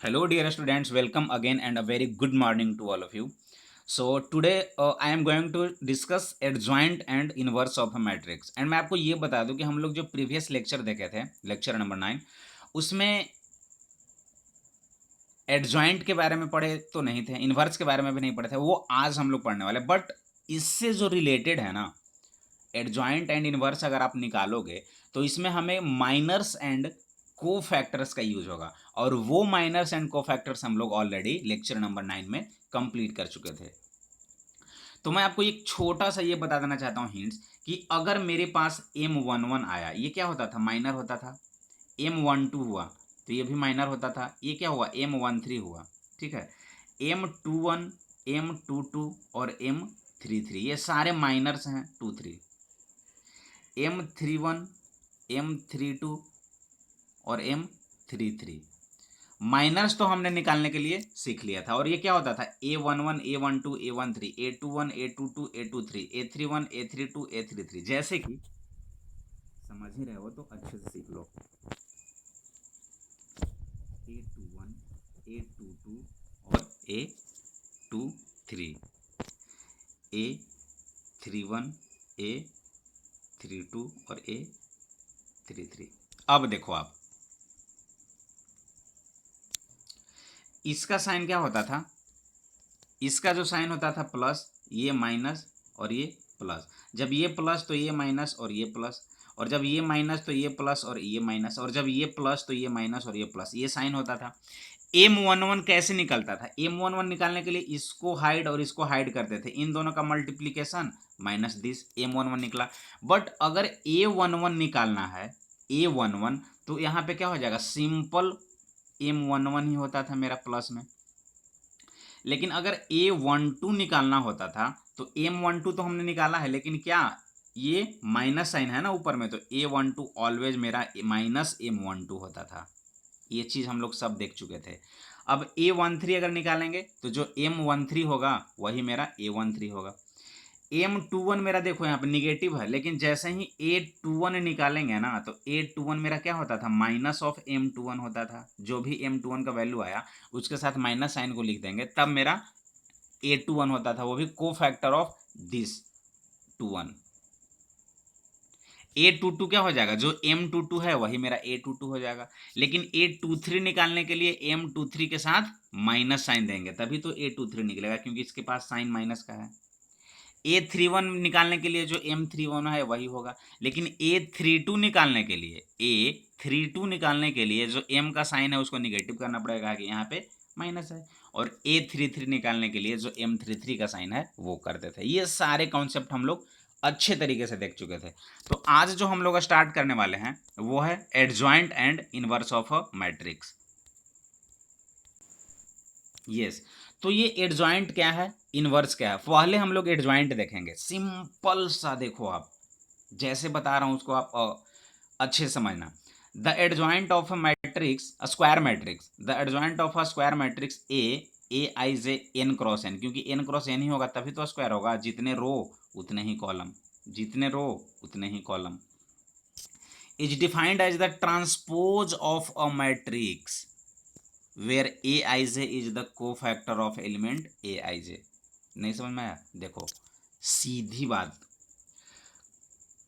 Hello, dear students. Welcome again and a very good morning to all of you. So today I am going to discuss adjoint and inverse of a matrix. And मैं आपको ये बता दूं कि हम लोग जो previous lecture देखे थे, लेक्चर नंबर 9, उसमें एडजॉइंट के बारे में पढ़े तो नहीं थे, इन्वर्स के बारे में भी नहीं पढ़े थे, वो आज हम लोग पढ़ने वाले। बट इससे जो रिलेटेड है ना, एडजॉइंट एंड इन्वर्स अगर आप निकालोगे तो इसमें हमें माइनर्स एंड को फैक्टर्स का यूज होगा, और वो माइनर्स एंड को फैक्टर्स हम लोग ऑलरेडी लेक्चर नंबर 9 में कंप्लीट कर चुके थे। तो मैं आपको एक छोटा सा ये बता देना चाहता हूँ हिंट्स, कि अगर मेरे पास M11 आया, ये क्या होता था, माइनर होता था। M12 हुआ तो ये भी माइनर होता था, ये क्या हुआ, M13 हुआ। ठीक है, M21, M22 और M33 ये सारे माइनर्स हैं, 2 3। M31, M32 और M33 माइनर्स तो हमने निकालने के लिए सीख लिया था। और ये क्या होता था, A11, A12, A13, A21, A22, A23, A31, A32, A33। जैसे कि समझ ही रहे हो तो अच्छे से सीख लो। A21, A22 और A23, A31, A32 और A33। अब देखो आप, इसका साइन क्या होता था, इसका जो साइन होता था प्लस, ये माइनस और ये प्लस। जब ये प्लस तो ये माइनस और ये प्लस, और जब ये माइनस तो ये प्लस और ये माइनस, और जब ये प्लस तो ये माइनस और ये प्लस, ये साइन होता था। M11 कैसे निकलता था, M11 निकालने के लिए इसको हाइड और इसको हाइड करते थे, इन दोनों का मल्टीप्लीकेशन माइनस दिस, M11 निकला। बट अगर A11 निकालना है, A11, तो यहाँ पे क्या हो जाएगा, सिंपल M11 ही होता था मेरा प्लस में। लेकिन अगर A12 निकालना होता था तो M12 तो हमने निकाला है, लेकिन क्या ये माइनस साइन है ना ऊपर में, तो A12 ऑलवेज मेरा माइनस M12 होता था। ये चीज हम लोग सब देख चुके थे। अब A13 अगर निकालेंगे तो जो M13 होगा वही मेरा A13 होगा। M21 मेरा देखो यहाँ पे निगेटिव है, लेकिन जैसे ही A21 निकालेंगे ना, तो A21 मेरा क्या होता था, माइनस ऑफ M21 होता था। जो भी M21 का वैल्यू आया उसके साथ माइनस साइन को लिख देंगे, तब मेरा A21 होता था, वो भी को फैक्टर ऑफ दिस 21। A22 क्या हो जाएगा, जो M22 है वही मेरा A22 हो जाएगा। लेकिन A23 निकालने के लिए M23 के साथ माइनस साइन देंगे, तभी तो A23 निकलेगा, क्योंकि इसके पास साइन माइनस का है। A31 निकालने के लिए जो M31 है वही होगा। लेकिन A32 निकालने के लिए, A32 निकालने के लिए जो M का साइन है उसको निगेटिव करना पड़ेगा, कि यहाँ पे माइनस है। और A33 निकालने के लिए जो M33 का साइन है वो करते थे। ये सारे कॉन्सेप्ट हम लोग अच्छे तरीके से देख चुके थे। तो आज जो हम लोग स्टार्ट करने वाले हैं वो है adjoint and inverse of a matrix. Yes, तो ये एडजॉइंट क्या है, इनवर्स क्या है, पहले हम लोग एडजॉइंट देखेंगे। सिंपल सा देखो आप, जैसे बता रहा हूं उसको आप अच्छे से समझना। The adjoint of a matrix, a square matrix, the adjoint of a square matrix A I J N cross N, क्योंकि एन क्रॉस एन ही होगा तभी तो स्क्वायर होगा। जितने रो उतने ही कॉलम, जितने रो उतने ही column, is defined as the transpose of a matrix where A I J is the cofactor of element A I J. नहीं समझ में आया, देखो सीधी बात।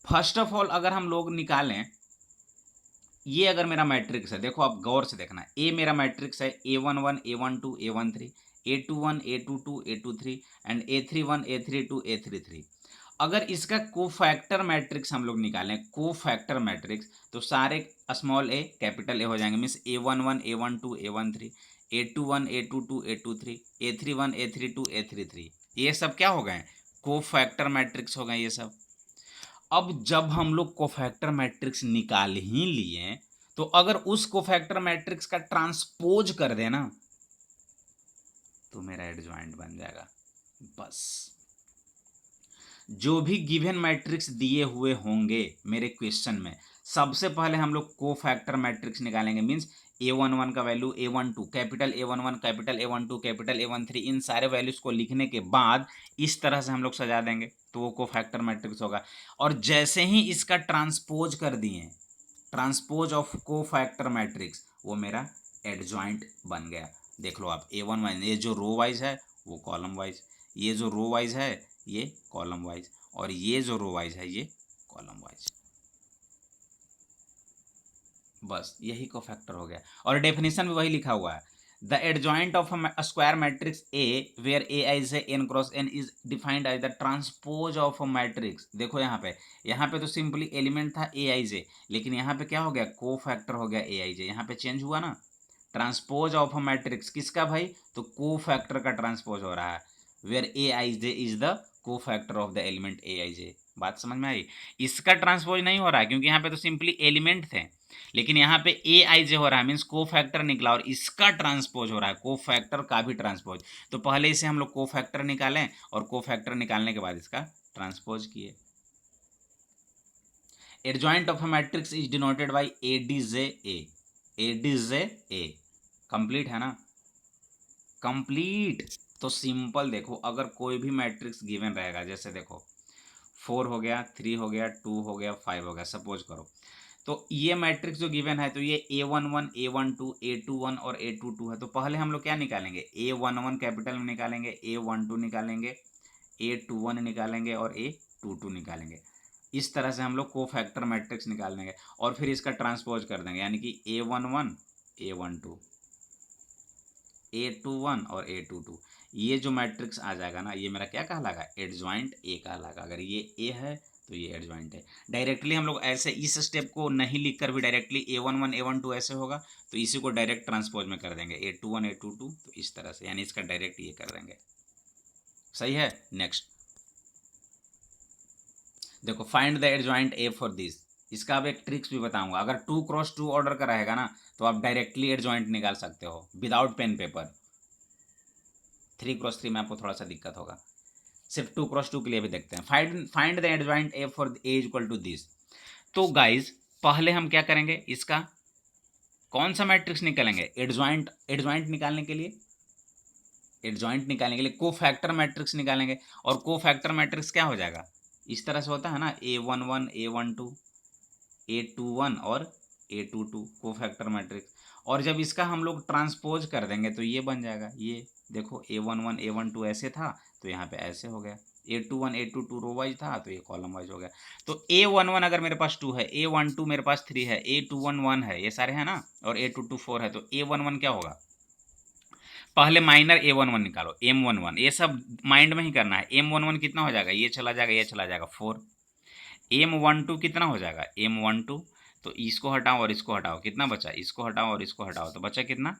फर्स्ट ऑफ ऑल अगर हम लोग निकालें, ये अगर मेरा मैट्रिक्स है, देखो आप गौर से देखना, ए मेरा मैट्रिक्स है A11, A12, A13, A21, A22, A23 and A31, A32, A33। अगर इसका कोफैक्टर मैट्रिक्स हम लोग निकालें, कोफैक्टर मैट्रिक्स, तो सारे स्मॉल ए कैपिटल ए हो जाएंगे। Means A11, A12, A13, A21, A22, A23, A31, A32, A33, ये सब क्या हो गए, कोफैक्टर मैट्रिक्स हो गए ये सब। अब जब हम लोग कोफैक्टर मैट्रिक्स निकाल ही लिए, तो अगर उस कोफैक्टर मैट्रिक्स का ट्रांसपोज कर देना तो मेरा एडजॉइंट बन जाएगा। बस, जो भी गिवन मैट्रिक्स दिए हुए होंगे मेरे क्वेश्चन में, सबसे पहले हम लोग कोफैक्टर मैट्रिक्स निकालेंगे। मीन्स A11 का value, A12 capital, A11 capital, A12 capital, A13, इन सारे वैल्यूज को लिखने के बाद इस तरह से हम लोग सजा देंगे तो वो कोफैक्टर मैट्रिक्स होगा। और जैसे ही इसका ट्रांसपोज कर दिए, ट्रांसपोज ऑफ कोफैक्टर मैट्रिक्स, वो मेरा एडजॉइंट बन गया। देख लो आप A1 1, ये जो रो वाइज है वो कॉलम वाइज, ये जो रो वाइज है ये कॉलम वाइज, और ये जो रो वाइज है ये कॉलम वाइज। बस यही को फैक्टर हो गया, और डेफिनेशन भी वही लिखा हुआ है, the adjoint of a square matrix A where A is A n cross n is defined as the transpose of a matrix. देखो यहाँ पे तो सिंपली एलिमेंट था ए आई जे, लेकिन यहाँ पे क्या हो गया, को फैक्टर हो गया ए आई जे, यहाँ पे चेंज हुआ ना। ट्रांसपोज ऑफ अ मैट्रिक्स किसका भाई, तो को फैक्टर का ट्रांसपोज हो रहा है, where A I J is the cofactor of the element A I J. बात समझ में आई। इसका ट्रांसपोज नहीं हो रहा है क्योंकि यहाँ पे तो सिंपली एलिमेंट थे, लेकिन यहाँ पे ए आई जे हो रहा है, मीन्स को फैक्टर निकला और इसका ट्रांसपोज हो रहा है, को फैक्टर का भी ट्रांसपोज। तो पहले इसे हम लोग को फैक्टर निकालें और को फैक्टर निकालने के बाद इसका ट्रांसपोज किए। Adjoint of a matrix is denoted by A D J A, A D J A. Complete है ना, कंप्लीट। तो सिंपल देखो, अगर कोई भी मैट्रिक्स गिवन रहेगा, जैसे देखो 4 हो गया, 3 हो गया, 2 हो गया, 5 हो गया, सपोज करो, तो ये मैट्रिक्स जो गिवन है तो ये A11, A12, A21 और A22 है। तो पहले हम लोग क्या निकालेंगे, A11 कैपिटल में निकालेंगे, A12 निकालेंगे, A21 निकालेंगे और A22 निकालेंगे। इस तरह से हम लोग को फैक्टर मैट्रिक्स निकाल देंगे और फिर इसका ट्रांसपोज कर देंगे, यानी कि A11, A12, A21 और A22। ये जो मैट्रिक्स आ जाएगा ना, ये मेरा क्या कहलाएगा, एडजॉइंट ए कहलाएगा। अगर ये ए है तो ये एडजॉइंट है। डायरेक्टली हम लोग ऐसे इस स्टेप को नहीं लिखकर भी डायरेक्टली A11 A12 ऐसे होगा, तो इसी को डायरेक्ट ट्रांसपोज में कर देंगे, A21 A22, तो इस तरह से, यानी इसका डायरेक्ट ये कर देंगे। सही है। नेक्स्ट देखो, find the adjoint A for this. इसका अब एक ट्रिक्स भी बताऊंगा। अगर 2 क्रॉस 2 ऑर्डर का रहेगा ना, तो आप डायरेक्टली एडजॉइंट निकाल सकते हो विदाउट पेन पेपर। 3 क्रॉस 3 में आपको थोड़ा सा दिक्कत होगा, सिर्फ 2 क्रॉस 2 के लिए भी देखते हैं। Find the adjoint A for A equal to this. तो गाइज पहले हम क्या करेंगे, इसका कौन सा मैट्रिक्स निकालेंगे, एडजॉइंट। एडजॉइंट निकालने के लिए, एडजॉइंट निकालने के लिए को फैक्टर मैट्रिक्स निकालेंगे। और को फैक्टर मैट्रिक्स क्या हो जाएगा, इस तरह से होता है ना, A11 A12 A21 और A22 को फैक्टर मैट्रिक्स। और जब इसका हम लोग ट्रांसपोज कर देंगे तो ये बन जाएगा, ये देखो A11 A12 ऐसे था तो यहाँ पे ऐसे हो गया, A21 A22 रो वाइज था तो ये कॉलम वाइज हो गया। तो A11 अगर मेरे पास 2 है, A12 मेरे पास 3 है, A21 1 है, ये सारे हैं ना, और A22 4 है, तो A11 क्या होगा, पहले माइनर A11 निकालो, M11, ये सब माइंड में ही करना है। M11 कितना हो जाएगा, ये चला जाएगा, ये चला जाएगा 4। M12 कितना हो जाएगा, M12, तो इसको हटाओ और इसको हटाओ, कितना बचा, इसको हटाओ और इसको हटाओ, तो बचा कितना,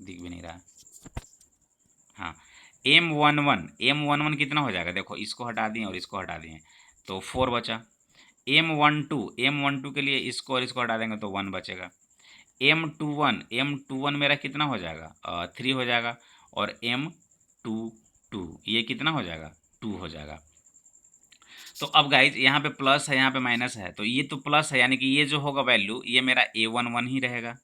दिख भी नहीं रहा। हाँ, M11 कितना हो जाएगा, देखो इसको हटा दिए और इसको हटा दिए तो 4 बचा। M12 के लिए इसको और इसको हटा देंगे तो 1 बचेगा। M21 मेरा कितना हो जाएगा, 3 हो जाएगा। और M22 ये कितना हो जाएगा, 2 हो जाएगा। तो अब गाइज यहाँ पे प्लस है, यहाँ पे माइनस है, तो ये तो प्लस है, यानी कि ये जो होगा वैल्यू ये मेरा A11 ही रहेगा।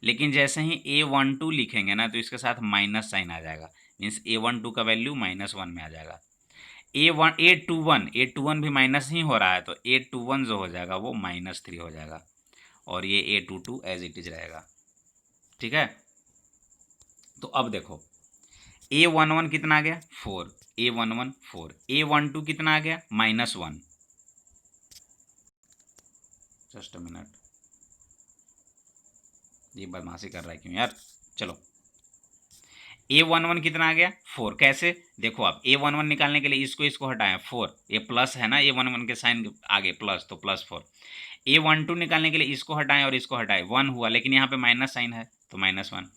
लेकिन जैसे ही A12 लिखेंगे ना तो इसके साथ माइनस साइन आ जाएगा, मीन्स A12 का वैल्यू -1 में आ जाएगा। A21 भी माइनस ही हो रहा है, तो A21 जो हो जाएगा वो -3 हो जाएगा, और ये A22 एज इट इज रहेगा। ठीक है। तो अब देखो A11 कितना आ गया, 4, A11 4, A12 कितना आ गया, -1। जस्ट अ मिनट, ये बदमाशी कर रहा है क्यों यार। चलो, A11 कितना आ गया, 4। कैसे, देखो आप A11 निकालने के लिए इसको इसको हटाएं, 4, ये प्लस है ना, A11 के साइन आगे प्लस, तो +4। A12 निकालने के लिए इसको हटाएं और इसको हटाएं, 1 हुआ, लेकिन यहाँ पे माइनस साइन है तो -1।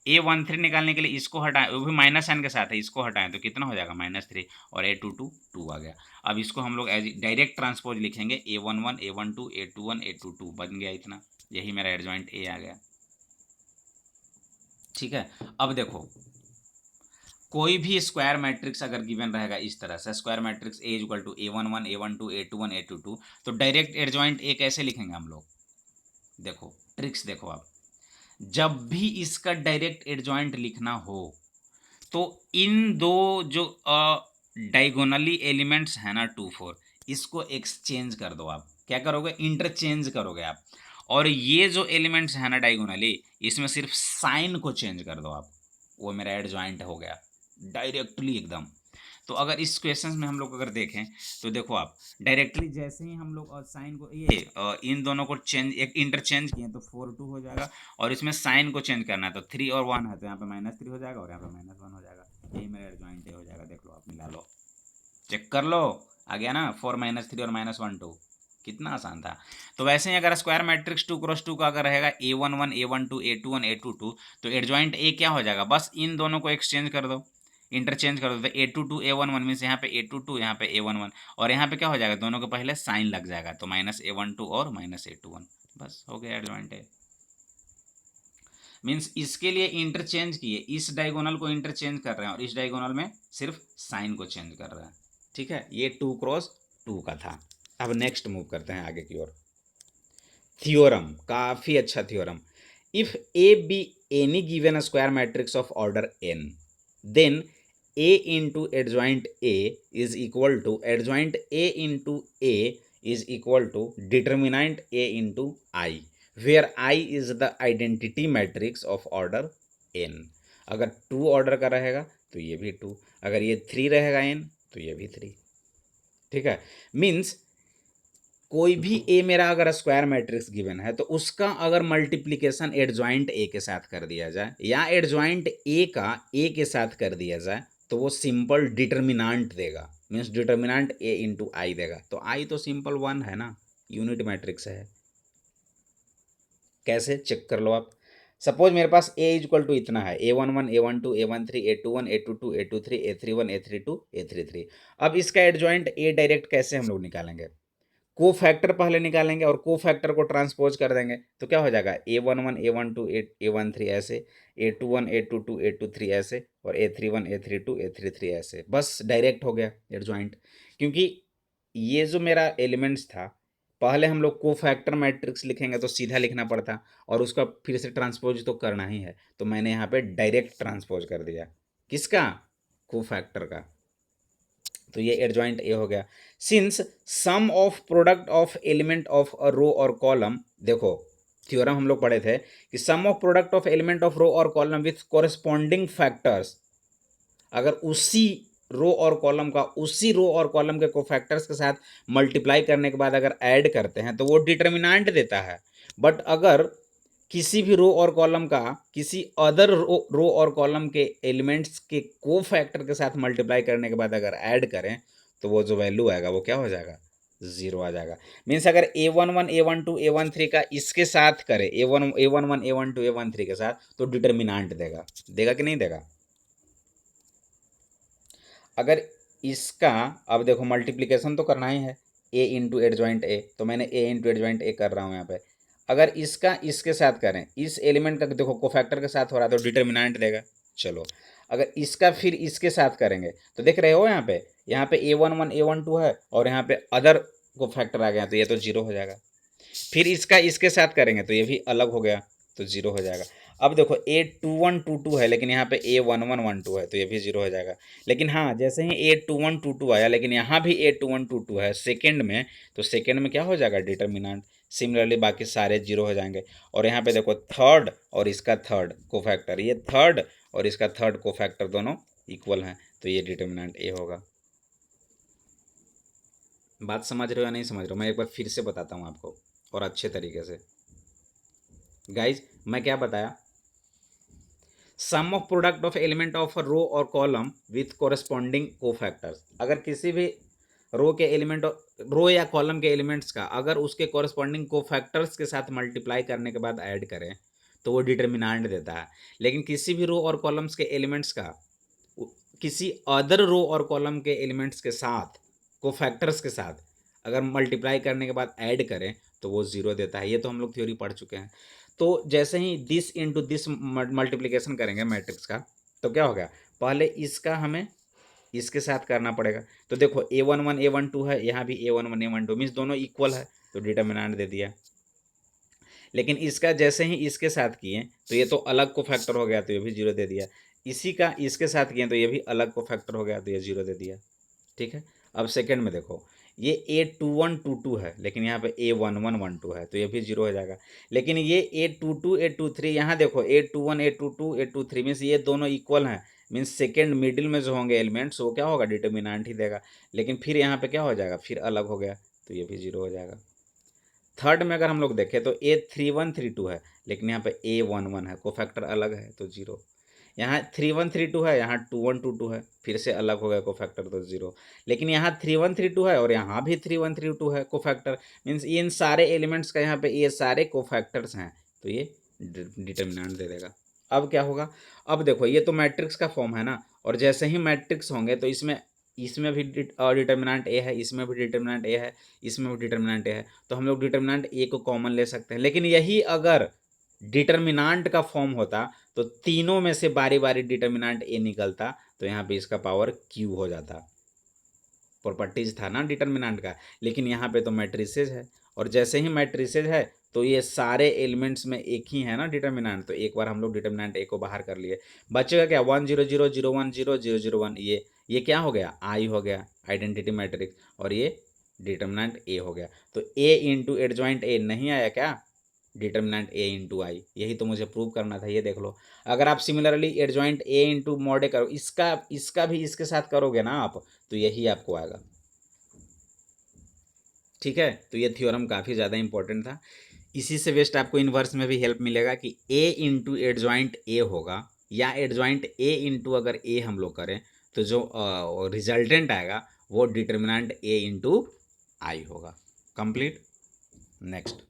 A13 निकालने के लिए इसको हटाएं, वो भी माइनस साइन के साथ है, इसको हटाएं तो कितना हो जाएगा, -3। और A22 2 आ गया। अब इसको हम लोग एज डायरेक्ट ट्रांसपोज लिखेंगे, A11 A12 A21 A22 बन गया इतना, यही मेरा एडजॉइंट ए आ गया। ठीक है। अब देखो, कोई भी स्क्वायर मैट्रिक्स अगर गिवन रहेगा इस तरह से, square matrix A equal to A11 A12 A21 A22, तो डायरेक्ट एडजॉइंट ए कैसे लिखेंगे हम लोग, देखो ट्रिक्स देखो आप, जब भी इसका डायरेक्ट एडजॉइंट लिखना हो तो इन दो जो डायगोनली एलिमेंट्स है ना 2 4, इसको एक्सचेंज कर दो। आप क्या करोगे, इंटरचेंज करोगे आप, और ये जो एलिमेंट्स है ना डायगोनली, इसमें सिर्फ साइन को चेंज कर दो आप, वो मेरा एडजॉइंट हो गया डायरेक्टली एकदम। तो अगर इस क्वेश्चन में हम लोग अगर देखें तो देखो आप डायरेक्टली जैसे ही हम लोग साइन को ये इन दोनों को चेंज एक इंटरचेंज किए तो 4 2 हो जाएगा, और इसमें साइन को चेंज करना है तो 3 और 1 है तो यहाँ पे -3 हो जाएगा और यहाँ पे -1 हो जाएगा। यही मेरा एडजॉइंट हो जाएगा। देख लो आप, मिला लो, चेक कर लो, आ गया ना 4 -3 और -1 2, कितना आसान था। तो वैसे ही अगर स्क्वायर मैट्रिक्स 2 × 2 का अगर रहेगा A11 A12 A21 A22, तो एडजॉइंट ए क्या हो जाएगा, बस इन दोनों को एक्सचेंज कर दो, इंटरचेंज कर दो। तो A22 A11 मीन्स यहाँ पे A22 यहाँ पे A11, और यहाँ पे क्या हो जाएगा, दोनों के पहले साइन लग जाएगा तो -A12 और -A21, बस हो गया एडजॉइंट ए। मीन्स इसके लिए इंटरचेंज किए, इस डायगोनल को इंटरचेंज कर रहे हैं और इस डायगोनल में सिर्फ साइन को चेंज कर रहे हैं। ठीक है, ये 2 × 2 का था। अब नेक्स्ट मूव करते हैं आगे की ओर। थ्योरम, काफ़ी अच्छा theorem. If A B any given square matrix of order n, then a into adjoint a is equal to adjoint a into a is equal to determinant a into i, where i is the identity matrix of order n। अगर 2 order का रहेगा तो ये भी 2, अगर ये 3 रहेगा n तो ये भी 3। ठीक है, मीन्स कोई भी ए मेरा अगर स्क्वायर मैट्रिक्स गिवन है तो उसका अगर मल्टीप्लिकेशन एडजॉइंट ए के साथ कर दिया जाए या एडजॉइंट ए का ए के साथ कर दिया जाए तो वो सिंपल डिटर्मिनेंट देगा, मीन्स डिटर्मिनेंट ए इंटू आई देगा। तो आई तो सिंपल 1 है ना, यूनिट मैट्रिक्स है। कैसे, चेक कर लो आप। सपोज मेरे पास ए इक्वल टू इतना है, A11 A12 A13 A21 A22 A23 A31 A32 A33। अब इसका एडजॉइंट ए डायरेक्ट कैसे हम लोग निकालेंगे, को फैक्टर पहले निकालेंगे और को फैक्टर को ट्रांसपोज कर देंगे तो क्या हो जाएगा, A11 A12 A13 ऐसे, A21 A22 A23 ऐसे, और A31 A32 A33 ऐसे, बस डायरेक्ट हो गया एडजॉइंट। क्योंकि ये जो मेरा एलिमेंट्स था, पहले हम लोग को फैक्टर मैट्रिक्स लिखेंगे तो सीधा लिखना पड़ता और उसका फिर से ट्रांसपोज तो करना ही है, तो मैंने यहाँ पे डायरेक्ट ट्रांसपोज कर दिया। किसका, को फैक्टर का। तो ये एडजॉइंट ए हो गया। Since sum of product of element of a row और कॉलम, देखो थ्योरम हम लोग पढ़े थे कि sum of product of element of row और कॉलम विथ कोरिस्पॉन्डिंग फैक्टर्स, अगर उसी रो और कॉलम का उसी रो और कॉलम के कोफैक्टर्स के साथ मल्टीप्लाई करने के बाद अगर ऐड करते हैं तो वो डिटर्मिनेंट देता है। बट अगर किसी भी रो और कॉलम का किसी अदर रो और कॉलम के एलिमेंट्स के को फैक्टर के साथ मल्टीप्लाई करने के बाद अगर ऐड करें तो वो जो वैल्यू आएगा वो क्या हो जाएगा, 0 आ जाएगा। मीन्स अगर A11 A12 A13 का इसके साथ करें, A11 A12 A13 के साथ, तो डिटर्मिनेंट देगा, देगा कि नहीं देगा। अगर इसका, अब देखो मल्टीप्लिकेशन तो करना ही है, ए इंटू एडजॉइंट ए, तो मैंने ए इंटू एडजॉइंट ए कर रहा हूँ यहाँ पे। अगर इसका इसके साथ करें, इस एलिमेंट का देखो कोफैक्टर के साथ हो रहा है तो डिटर्मिनेंट देगा। चलो, अगर इसका फिर इसके साथ करेंगे तो देख रहे हो यहाँ पे A11 A12 है और यहाँ पे अदर कोफैक्टर आ गया तो ये तो 0 हो जाएगा। फिर इसका इसके साथ करेंगे तो ये भी अलग हो गया तो 0 हो जाएगा। अब देखो A21 22 है लेकिन यहाँ पे A11 12 है तो ये भी 0 हो जाएगा। लेकिन हाँ, जैसे ही A21 22 आया लेकिन यहाँ भी A21 22 है सेकंड में, तो सेकंड में क्या हो जाएगा, डिटर्मिनेंट। सिमिलरली बाकी सारे 0 हो जाएंगे। और यहाँ पे देखो थर्ड और इसका थर्ड कोफैक्टर, ये थर्ड और इसका थर्ड कोफैक्टर दोनों इक्वल हैं तो ये डिटर्मिनेंट ए होगा। बात समझ रहे हो या नहीं समझ रहे हो, मैं एक बार फिर से बताता हूँ आपको और अच्छे तरीके से। गाइज मैं क्या बताया, sum of product of element of row और कॉलम विथ कोरस्पॉन्डिंग कोफैक्टर्स, अगर किसी भी रो के एलिमेंट, रो या कॉलम के एलिमेंट्स का अगर उसके कोरस्पॉन्डिंग कोफैक्टर्स के साथ मल्टीप्लाई करने के बाद ऐड करें तो वो डिटर्मिनेंट देता है। लेकिन किसी भी रो और कॉलम्स के एलिमेंट्स का किसी अदर रो और कॉलम के एलिमेंट्स के साथ कोफैक्टर्स के साथ अगर मल्टीप्लाई करने के बाद ऐड करें तो वो 0 देता है। ये तो हम लोग थ्योरी पढ़ चुके हैं। तो जैसे ही दिस इंटू दिस मल्टीप्लिकेशन करेंगे मैट्रिक्स का तो क्या हो गया, पहले इसका हमें इसके साथ करना पड़ेगा। तो देखो A11 A12 है, यहाँ भी A11 A12 मीन्स दोनों इक्वल है तो डिटर्मिनेंट दे दिया। लेकिन इसका जैसे ही इसके साथ किए तो ये तो अलग को फैक्टर हो गया तो ये भी 0 दे दिया। इसी का इसके साथ किए तो ये भी अलग को फैक्टर हो गया तो ये 0 दे दिया। ठीक है, अब सेकंड में देखो ये A2122 है, लेकिन यहाँ पे A1112 है, तो ये भी 0 हो जाएगा। लेकिन ये A22 A23, यहाँ देखो A21 A22 A23 मीन्स ये दोनों इक्वल हैं, मीन्स सेकेंड मिडिल में जो होंगे एलिमेंट्स वो क्या होगा, डिटर्मिनेंट ही देगा। लेकिन फिर यहाँ पे क्या हो जाएगा, फिर अलग हो गया, तो ये भी 0 हो जाएगा। थर्ड में अगर हम लोग देखें तो A3132 है, लेकिन यहाँ पे A11 है, कोफैक्टर अलग है तो 0। यहाँ 3132 है, यहाँ 2122 है, फिर से अलग हो गया कोफैक्टर तो 0। लेकिन यहाँ 3132 है और यहाँ भी 3132 है कोफैक्टर, मीन्स इन सारे एलिमेंट्स का यहाँ पे ये सारे कोफैक्टर्स हैं, तो ये डिटर्मिनेंट दे देगा। अब क्या होगा, अब देखो ये तो मैट्रिक्स का फॉर्म है ना, और जैसे ही मैट्रिक्स होंगे तो इसमें इसमें भी डिटर्मिनेंट ए है, इसमें भी डिटर्मिनेंट ए है, इसमें भी डिटर्मिनेंट ए है, तो हम लोग डिटर्मिनेंट ए को कॉमन ले सकते हैं। लेकिन यही अगर डिटर्मिनेंट का फॉर्म होता तो तीनों में से बारी बारी डिटर्मिनेंट ए निकलता, तो यहाँ पे इसका पावर क्यू हो जाता। प्रॉपर्टीज था ना डिटर्मिनेंट का, लेकिन यहाँ पे तो मैट्रिसेज है, और जैसे ही मैट्रिसेज है तो ये सारे एलिमेंट्स में एक ही है ना डिटर्मिनेंट, तो एक बार हम लोग डिटर्मिनेंट ए को बाहर कर लिए, बचेगा क्या 1 0 0 0 1 0 0 0 1, ये क्या हो गया, आई हो गया आइडेंटिटी मैट्रिक्स, और ये डिटर्मिनेंट ए हो गया। तो ए इंटू एडजॉइंट ए नहीं आया क्या, डिटर्मिनेंट ए इंटू आई, यही तो मुझे प्रूव करना था। ये देख लो, अगर आप similarly adjoint A into mod A करो, इसका भी इसके साथ करोगे ना आप, तो यही आपको आएगा। ठीक है, तो ये थ्योरम काफ़ी ज़्यादा इंपॉर्टेंट था। इसी से बेस्ट आपको इनवर्स में भी हेल्प मिलेगा कि ए इंटू एडजॉइंट ए होगा, या एडजॉइंट ए इंटू अगर ए हम लोग करें तो जो रिजल्टेंट आएगा वो डिटर्मिनेंट ए इंटू आई होगा। Complete. Next,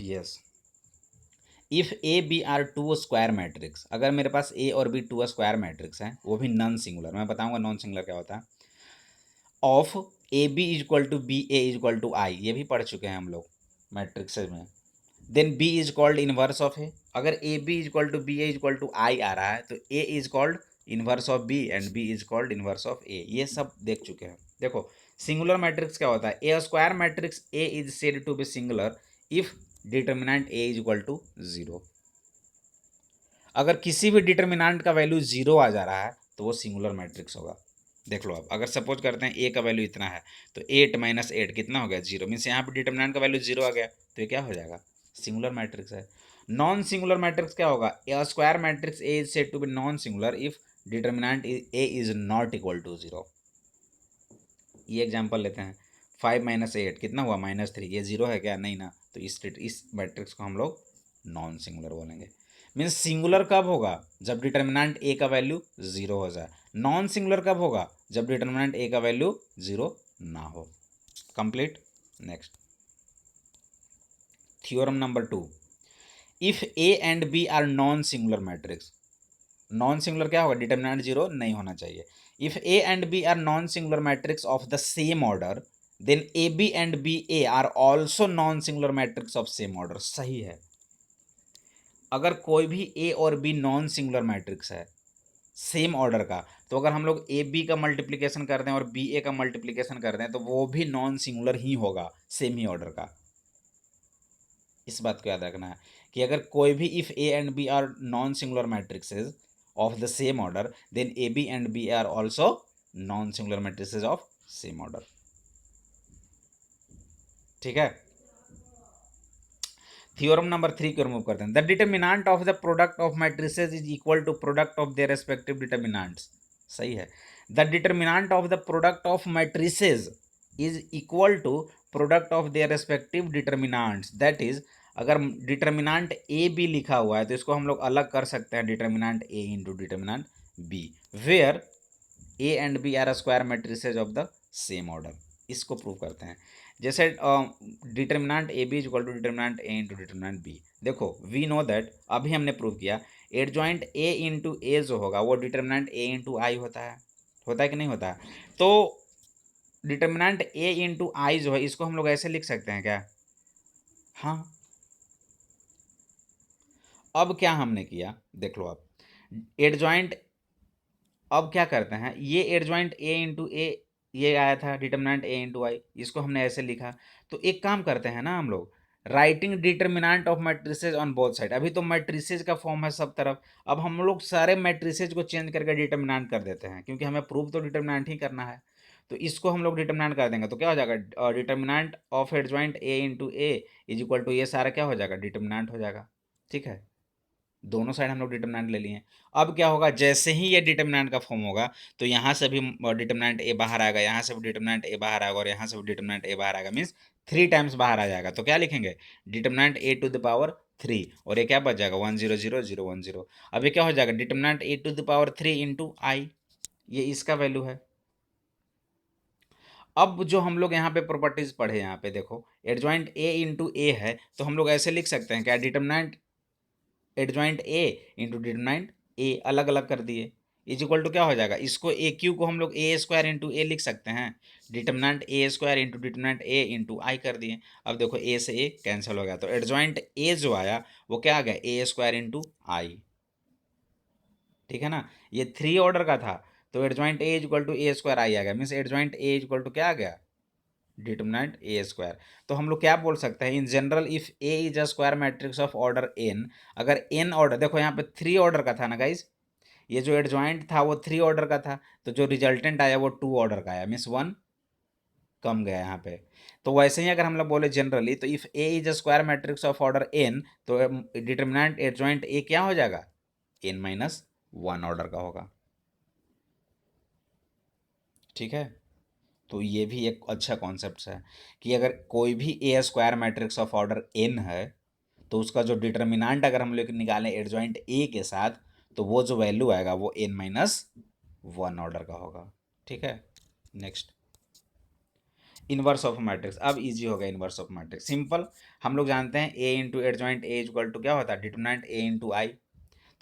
yes, if A B are two square matrix, अगर मेरे पास ए और बी टू स्क्वायर मैट्रिक्स हैं, वो भी नॉन सिंगुलर, मैं बताऊंगा नॉन सिंगुलर क्या होता है, of A B is equal to B A is equal to I, ये भी पढ़ चुके हैं हम लोग मैट्रिक्स में। Then B is called inverse of A, अगर A B is equal to B A is equal to I आ रहा है तो A is called inverse of B and B is called inverse of A, ये सब देख चुके हैं। देखो सिंगुलर मैट्रिक्स क्या होता है, a square matrix A is said to be singular if determinant A is equal to 0। अगर किसी भी डिटर्मिनेंट का वैल्यू 0 आ जा रहा है तो वो सिंगुलर मैट्रिक्स होगा। देख लो, आप अगर सपोज करते हैं ए का वैल्यू इतना है तो 8 माइनस 8 कितना हो गया, 0, मीन्स यहाँ पे डिटर्मिनेंट का वैल्यू 0 आ गया, तो ये क्या हो जाएगा, सिंगुलर मैट्रिक्स है। नॉन सिंगुलर मैट्रिक्स क्या होगा, a square matrix A is said to be non singular if determinant A is not equal to 0। ये एग्जाम्पल लेते हैं, 5 माइनस 8 कितना हुआ, -3, ये 0 है क्या, नहीं ना, तो इस मैट्रिक्स को हम लोग नॉन सिंगुलर बोलेंगे। मीन्स सिंगुलर कब होगा, जब डिटर्मिनेंट ए का वैल्यू 0 हो जाए। नॉन सिंगुलर कब होगा, जब डिटर्मिनेंट ए का वैल्यू 0 ना हो। Complete. Next, theorem number 2, if A and B are non singular matrix, non singular क्या होगा, डिटर्मिनेंट 0 नहीं होना चाहिए। If A and B are non singular matrix of the same order then A B and B A are also non singular matrix of same order. सही है, अगर कोई भी ए और बी नॉन सिंगुलर मैट्रिक्स है same order का, तो अगर हम लोग ए बी का मल्टीप्लिकेशन कर दें और बी ए का मल्टीप्लिकेशन कर दें तो वो भी नॉन सिंगुलर ही होगा, सेम ही ऑर्डर का। इस बात को याद रखना है कि अगर कोई भी if A and B are non singular matrices of the same order then A B and B are also non singular matrices of same order. ठीक है, थ्योरम नंबर 3 को रिमूव करते हैं। The determinant of the product of matrices is equal to product of their respective determinants. सही है, the determinant of the product of matrices is equal to product of their respective determinants. That is, अगर determinant A B लिखा हुआ है तो इसको हम लोग अलग कर सकते हैं, determinant A into determinant B, where A and B are square matrices of the same order. इसको प्रूव करते हैं। जैसे determinant A B is equal to determinant A into determinant B. देखो वी नो दैट, अभी हमने prove किया adjoint A into ए जो होगा वो डिटर्मिनेंट ए इंटू आई होता है कि नहीं होता है। तो डिटर्मिनेंट ए इंटू आई जो है इसको हम लोग ऐसे लिख सकते हैं क्या, हाँ। अब क्या हमने किया, देख लो आप, एडजॉइंट, अब क्या करते हैं, ये एडजॉइंट ए इंटू ए ये आया था डिटर्मिनेंट ए इंटू आई, इसको हमने ऐसे लिखा। तो एक काम करते हैं ना हम लोग, writing determinant of matrices on both side. अभी तो मैट्रिसेज का फॉर्म है सब तरफ, अब हम लोग सारे मैट्रिसेज को चेंज करके डिटर्मिनेंट कर देते हैं, क्योंकि हमें प्रूव तो डिटर्मिनेंट ही करना है। तो इसको हम लोग डिटर्मिनेंट कर देंगे, तो क्या हो जाएगा, determinant of adjoint A into A is equal to ये सारा क्या हो जाएगा, डिटर्मिनेंट हो जाएगा। ठीक है, दोनों साइड हम लोग डिटर्मिनेंट ले लिए। अब क्या होगा, जैसे ही ये डिटर्मिनेंट का फॉर्म होगा तो यहाँ से भी डिटर्मिनेंट ए बाहर आएगा, यहाँ से भी डिटर्मिनेंट ए बाहर आएगा, और यहाँ से भी डिटर्मिनेंट ए बाहर आएगा, मीन्स 3 टाइम्स बाहर आ जाएगा। तो क्या लिखेंगे, determinant A to the power 3, और ये क्या बच जाएगा 1 0 0 0 1 0। अब ये क्या हो जाएगा, determinant A to the power 3 into I, ये इसका वैल्यू है। अब जो हम लोग यहाँ पे प्रॉपर्टीज पढ़े, यहाँ पे देखो एडजॉइंट ए इंटू ए है, तो हम लोग ऐसे लिख सकते हैं क्या, determinant adjoint A into determinant ए अलग अलग कर दिए, इज इक्वल टू क्या हो जाएगा, इसको ए क्यू को हम लोग ए स्क्वायर इंटू ए लिख सकते हैं, determinant A square into determinant A into I कर दिए। अब देखो ए से ए कैंसिल हो गया, तो एडजॉइंट ए जो आया वो क्या आ गया, ए स्क्वायर इंटू आई। ठीक है ना, ये 3 ऑर्डर का था, तो adjoint A is equal to A square I आ गया, means adjoint A is equal to क्या आ गया, डिटरमिनेंट ए स्क्वायर। तो हम लोग क्या बोल सकते हैं, in general if A is a square matrix of order N, अगर एन ऑर्डर, देखो यहाँ पे 3 ऑर्डर का था ना गाइज, ये जो एडजॉइंट था वो 3 ऑर्डर का था, तो जो रिजल्टेंट आया वो 2 ऑर्डर का आया, मीन्स 1 कम गया यहाँ पे। तो वैसे ही अगर हम लोग बोले जनरली, तो if A is a square matrix of order N, तो डिटरमिनेंट एडजॉइंट ए क्या हो जाएगा, एन माइनस 1 ऑर्डर का होगा। ठीक है, तो ये भी एक अच्छा कॉन्सेप्ट है कि अगर कोई भी a square matrix of order n है, तो उसका जो डिटर्मिनेंट अगर हम लोग निकालें एडजॉइंट ए के साथ, तो वो जो वैल्यू आएगा वो एन माइनस 1 ऑर्डर का होगा। ठीक है, नेक्स्ट इनवर्स ऑफ मैट्रिक्स। अब इजी होगा इनवर्स ऑफ मैट्रिक्स, सिंपल। हम लोग जानते हैं A into adjoint A equal to क्या होता है, डिटर्मिनेंट ए इंटू आई।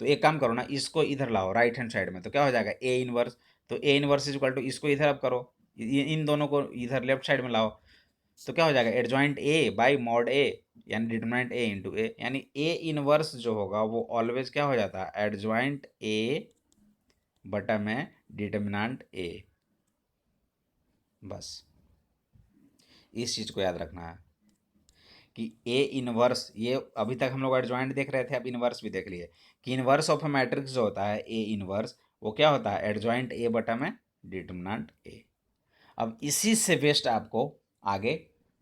तो एक काम करो ना, इसको इधर लाओ राइट हैंड साइड में, तो क्या हो जाएगा ए इनवर्स। तो A inverse is equal to, इसको इधर अब करो, इन दोनों को इधर लेफ्ट साइड में लाओ, तो क्या हो जाएगा, एडजॉइंट ए बाई मॉड ए, यानी डिटरमिनेंट ए इंटू ए, यानी ए इनवर्स जो होगा वो ऑलवेज क्या हो जाता है, एडजॉइंट ए बटा में डिटरमिनेंट ए। बस इस चीज़ को याद रखना है कि ए इनवर्स, ये अभी तक हम लोग एडजॉइंट देख रहे थे, अब इनवर्स भी देख लिए कि इनवर्स ऑफ ए मैट्रिक्स जो होता है ए इनवर्स, वो क्या होता है, एडजॉइंट ए बटा में डिटरमिनेंट ए। अब इसी से बेस्ट आपको आगे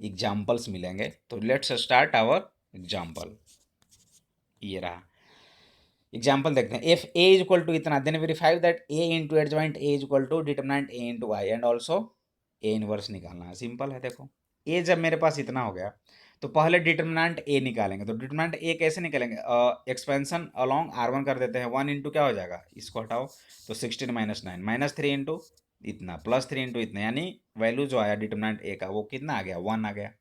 एग्जाम्पल्स मिलेंगे, तो लेट्स स्टार्ट आवर एग्जाम्पल। ये रहा एग्जाम्पल, देखते हैं। If A is equal to इतना, then verify that A into adjoint A is equal to determinant A into I and also A inverse निकालना है। सिंपल है, देखो ए जब मेरे पास इतना हो गया, तो पहले डिटरमिनेंट ए निकालेंगे। तो डिटरमिनेंट ए कैसे निकालेंगे, एक्सपेंशन अलॉन्ग R1 कर देते हैं, 1 इंटू क्या हो जाएगा, इसको हटाओ, तो 16 माइनस 9 माइनस 3 इंटू इतना प्लस 3 इंटू इतना, यानी वैल्यू जो आया डिटरमिनेंट ए का वो कितना आ गया, 1 आ गया।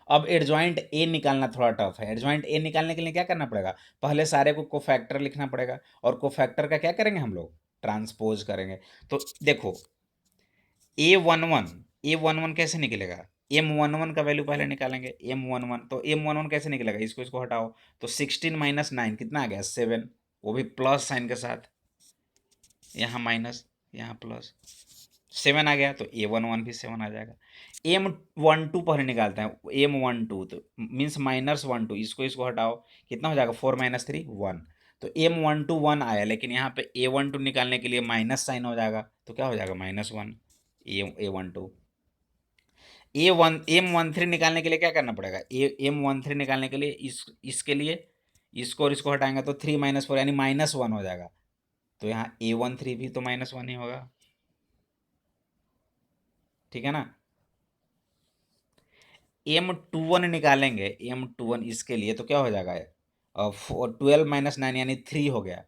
अब एडजॉइंट ए निकालना थोड़ा टफ है। एडजॉइंट ए निकालने के लिए क्या करना पड़ेगा, पहले सारे को कोफैक्टर लिखना पड़ेगा, और कोफैक्टर का क्या करेंगे हम लोग, ट्रांसपोज करेंगे। तो देखो ए वन वन कैसे निकलेगा, M11 का वैल्यू पहले निकालेंगे, M11, तो M11 कैसे निकलेगा, इसको इसको हटाओ, तो 16 माइनस 9 कितना आ गया, 7, वो भी प्लस साइन के साथ, यहाँ माइनस यहाँ प्लस, 7 आ गया, तो A11 भी 7 आ जाएगा। M12 पहले निकालते हैं, M12 तो मीन्स -1 2, इसको इसको हटाओ, कितना हो जाएगा, 4 माइनस 3 1, तो M12 1 आया, लेकिन यहाँ पे A12 निकालने के लिए माइनस साइन हो जाएगा, तो क्या हो जाएगा -1 A12। M13 निकालने के लिए क्या करना पड़ेगा, M13 निकालने के लिए इसके लिए इसको और इसको हटाएंगे, तो 3 माइनस 4 यानी -1 हो जाएगा, तो यहाँ A13 भी तो -1 ही होगा। ठीक है ना, M21 निकालेंगे, M21 इसके लिए, तो क्या हो जाएगा, 12 माइनस 9 यानी 3 हो गया,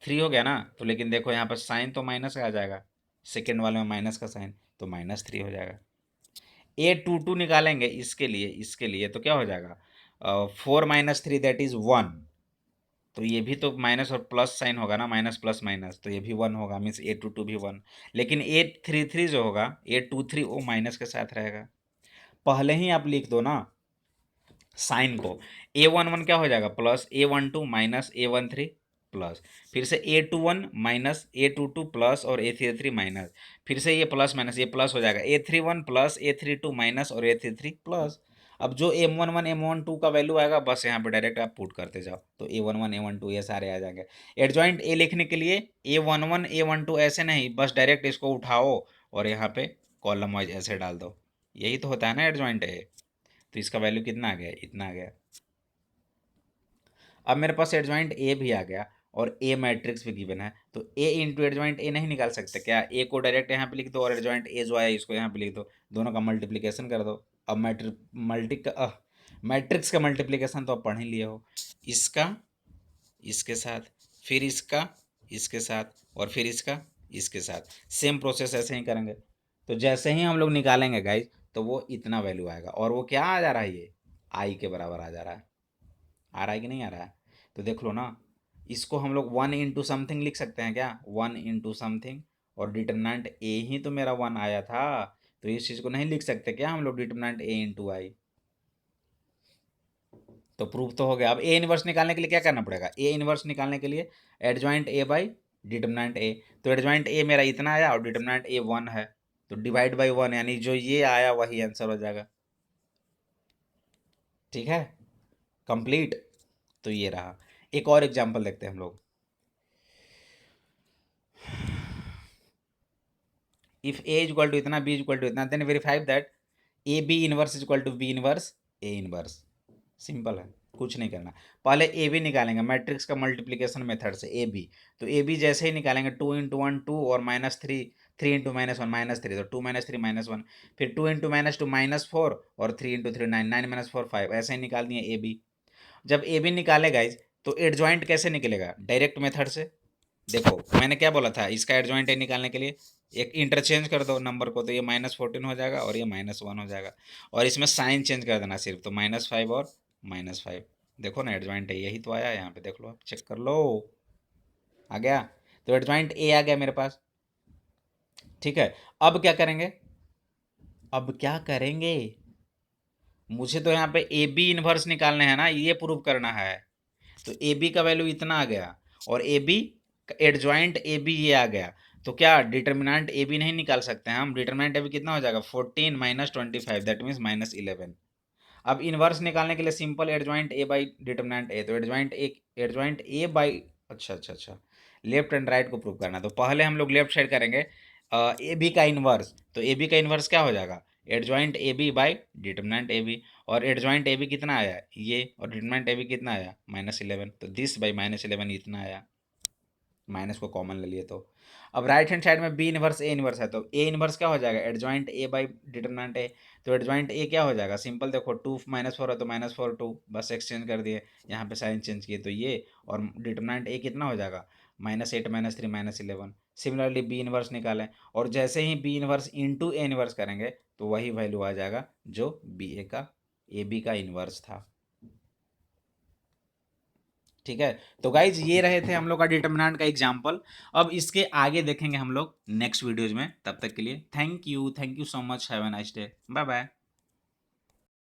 3 हो गया ना। तो लेकिन देखो यहाँ पर साइन तो माइनस का आ जाएगा, सेकेंड वाले में माइनस का साइन, तो -3 हो जाएगा। A22 निकालेंगे इसके लिए तो क्या हो जाएगा, 4 माइनस 3 दैट इज 1, तो ये भी तो माइनस और प्लस साइन होगा ना, माइनस प्लस माइनस, तो ये भी 1 होगा, मीन्स A22 भी 1। लेकिन A33 जो होगा, A23 वो माइनस के साथ रहेगा। पहले ही आप लिख दो ना साइन को, A11 क्या हो जाएगा, plus A12 minus A13 plus, फिर से A21 माइनस A22 प्लस और A33 माइनस, फिर से ये प्लस माइनस ये प्लस हो जाएगा, A31 प्लस A32 माइनस और A33 प्लस। अब जो M11 M12 का वैल्यू आएगा बस यहाँ पे डायरेक्ट आप पुट करते जाओ, तो A11 A12 ये सारे आ जाएंगे। एडजॉइंट ए लिखने के लिए A11 A12 ऐसे नहीं, बस डायरेक्ट इसको उठाओ और यहाँ पे कॉलम वाइज ऐसे डाल दो, यही तो होता है ना एडजॉइंट ए। तो इसका वैल्यू कितना आ गया, इतना आ गया। अब मेरे पास एडजॉइंट ए भी आ गया और ए मैट्रिक्स भी गिवन है, तो ए इंटू एडजॉइंट ए नहीं निकाल सकते क्या? ए को डायरेक्ट यहाँ पे लिख दो और एडजॉइंट ए जो आया इसको यहाँ पे लिख दो, दोनों का मल्टीप्लिकेशन कर दो। अब मैट्रिक्स का मल्टीप्लिकेशन तो आप पढ़ ही लिए हो, इसका इसके साथ, फिर इसका इसके साथ, और फिर इसका इसके साथ, सेम प्रोसेस ऐसे ही करेंगे। तो जैसे ही हम लोग निकालेंगे गाइज, तो वो इतना वैल्यू आएगा, और वो क्या आ जा रहा है, ये आई के बराबर आ जा रहा है। आ रहा है कि नहीं आ रहा है? तो देख लो ना, इसको हम लोग वन इंटू समथिंग लिख सकते हैं क्या, वन इंटू समथिंग, और डिटरमिनेंट ए ही तो मेरा वन आया था, तो इस चीज़ को नहीं लिख सकते क्या हम लोग डिटरमिनेंट ए इंटू आई? तो प्रूफ तो हो गया। अब ए इनवर्स निकालने के लिए क्या करना पड़ेगा, ए इनवर्स निकालने के लिए adjoint A by determinant A, तो एडजॉइंट ए मेरा इतना आया और डिटरमिनेंट ए वन है, तो डिवाइड बाई वन, यानी जो ये आया वही आंसर हो जाएगा। ठीक है, कंप्लीट। तो ये रहा। एक और एग्जांपल देखते हैं हम लोग। If A is equal to इतना, बी इज इक्वल टू इतना, then verify that A B inverse is equal to B inverse A inverse. Simple है, कुछ नहीं करना। पहले ए बी निकालेंगे मैट्रिक्स का मल्टीप्लिकेशन मेथड से, ए बी। तो ए बी जैसे ही निकालेंगे, टू इंटू वन टू, और minus three, three into minus one minus three, तो two minus three minus one, फिर to into minus two minus four, और three into three nine, nine minus four five, ऐसे ही निकाल दिए A B. जब A B निकाले guys, तो एडजॉइंट कैसे निकलेगा, डायरेक्ट मेथड से। देखो मैंने क्या बोला था, इसका एडजॉइंट ए निकालने के लिए एक इंटरचेंज कर दो नंबर को, तो ये -14 हो जाएगा और ये -1 हो जाएगा, और इसमें साइन चेंज कर देना सिर्फ, तो -5 और -5। देखो ना एडजॉइंट ए यही तो आया, यहाँ पे देख लो, आप चेक कर लो, आ गया। तो एडजॉइंट ए आ गया मेरे पास। ठीक है, अब क्या करेंगे, अब क्या करेंगे, मुझे तो यहाँ पे ए बी इनवर्स निकालने हैं ना, ये प्रूव करना है। तो ए बी का वैल्यू इतना आ गया, और A B adjoint A B ये आ गया, तो क्या डिटर्मिनेंट ए बी नहीं निकाल सकते हैं हम? डिटर्मिनेंट ए बी कितना हो जाएगा, 14 माइनस 25, दैट मीन्स -11। अब इनवर्स निकालने के लिए simple, adjoint A by determinant A, तो एडजॉइंट ए बाई, अच्छा, लेफ्ट एंड राइट को प्रूव करना, तो पहले हम लोग लेफ्ट साइड करेंगे ए बी का इनवर्स, तो ए बी का इनवर्स क्या हो जाएगा, adjoint A B by determinant A B, और एडजॉइंट ए बी कितना आया ये, और डिटर्मिनेंट ए बी कितना आया -11, तो दिस बाई -11 इतना आया, माइनस को कॉमन ले लिए तो। अब राइट हैंड साइड में बी इनवर्स ए इनवर्स है, तो ए इनवर्स क्या हो जाएगा, adjoint A by determinant A, तो एडजॉइंट ए क्या हो जाएगा, सिंपल देखो, 2 -4 है तो -4 2, बस एक्सचेंज कर दिए, यहाँ पे साइन चेंज किए, तो ये, और डिटरमिनेंट ए कितना हो जाएगा, -8 -3 -11। सिमिलरली बी इनवर्स निकालें, और जैसे ही B inverse into A inverse करेंगे, तो वही वैल्यू आ जाएगा जो बी ए का, ए बी का इनवर्स था। ठीक है, तो गाइज ये रहे थे हम लोग का डिटर्मिनेंट का एग्जाम्पल। अब इसके आगे देखेंगे हम लोग नेक्स्ट वीडियोज में, तब तक के लिए thank you so much, have a nice day, bye bye.